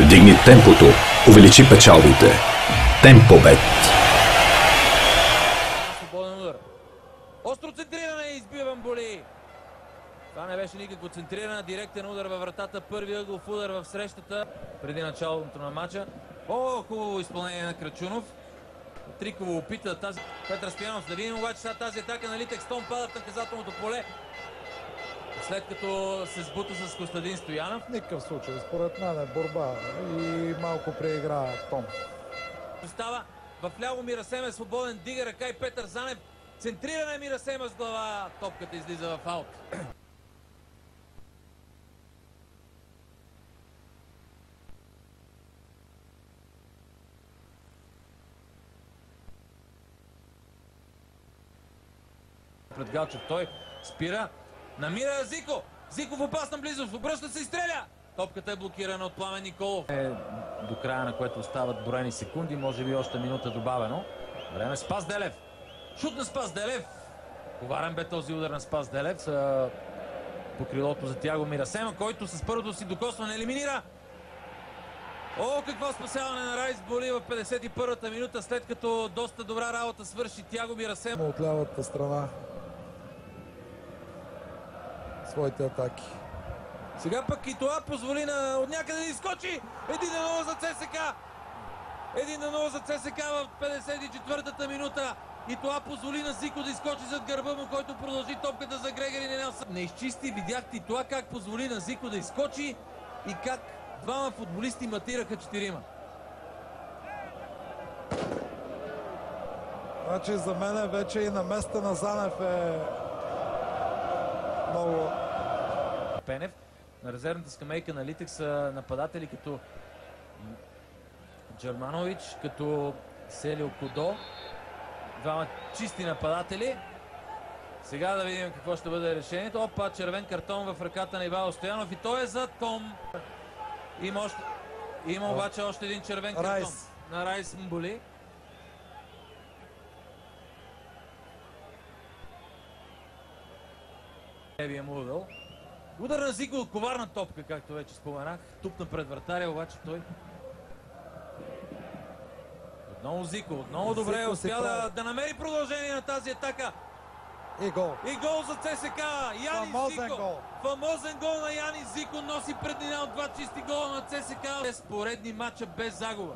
Дигни темпото, увеличи печалбите. Темпобет. Свободен удар. Остро центриране и избива Вамболи. Това не беше никакво центриране, директен удар във вратата, първи ъглов удар в срещата преди началото на матча. О, хубаво изпълнение на Крачунов. Триково опита тази Петър Стоянов. Да видим обаче сега тази атака на Литекс. Том пада в наказателното поле. След като се сбута с Костадин Стоянов. Никакъв случай. Според мен е борба и малко преигра Том. Остава в ляво Мирасем е свободен, дига ръка и Петър Занев. Центриране Мирасема с глава. Топката излиза в аут. Пред Галчев той спира, намира Зико. Зико в опасна близост, обръща се и стреля. Топката е блокирана от Пламен Николов. До края на което остават броени секунди, може би още минута добавено. Време Спас Делев. Шут на Спас Делев. Коварен бе този удар на Спас Делев. По крилото за Тяго Мирасема, който с първото си докосване елиминира. О, какво спасяване на Райс Боли в 51-та минута, след като доста добра работа свърши Тяго Мирасема. От лявата страна своите атаки. Сега пък и това позволи от някъде да изскочи. 1-0 за ЦСКА. 1-0 за ЦСКА в 54-та минута. И това позволи на Зико да изскочи зад гърба му, който продължи топката за Грегори Ненелсън. Не изчисти, видяхте и това как позволи на Зико да изскочи и как двама футболисти матираха четирима. Значи за мен вече и на места на Занев е много... Пенев на резервната скамейка на Литекс са нападатели като Джерманович, като Селио Кодо. Двама чисти нападатели. Сега да видим какво ще бъде решението. Опа, червен картон в ръката на Ивайло Стоянов и той е за Том. Има обаче още един червен картон на Райс Мболи. Левия му удар. Удар на Зико от коварна топка, както вече споменах. Тупна пред вратаря, обаче той... Отново Зико, отново добре успя да намери продължение на тази атака. И гол. И гол за ЦСКА. Янис Зико. Гол. Фамозен гол на Янис Зико носи преднина от два чисти гола на ЦСКА. Поредни матча без загуба.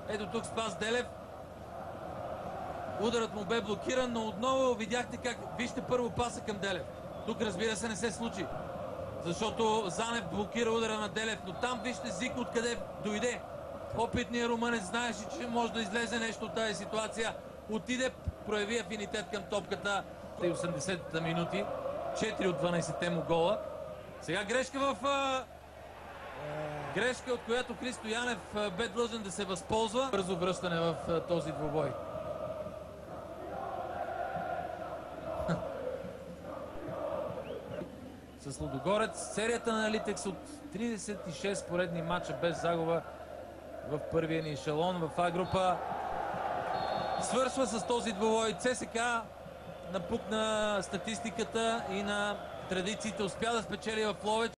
Ето тук Спас Делев. Ударът му бе блокиран, но отново видяхте как... Вижте първо паса към Делев. Тук разбира се не се случи. Защото Занев блокира удара на Делев. Но там вижте Зико откъде дойде. Опитният румънец знаеше, че може да излезе нещо от тази ситуация. Отиде, прояви афинитет към топката. 80-та минути. 4 от 12-те му гола. Сега грешка грешка, от която Христо Янев бе длъжен да се възползва. Бързо връщане в този двубой. С Лудогорец. Серията на Литекс от 36 поредни матча без загуба в първия ни ешелон в А група. Свършва с този двубой. ЦСКА напукна статистиката и на традициите. Успя да спечели в Ловеч.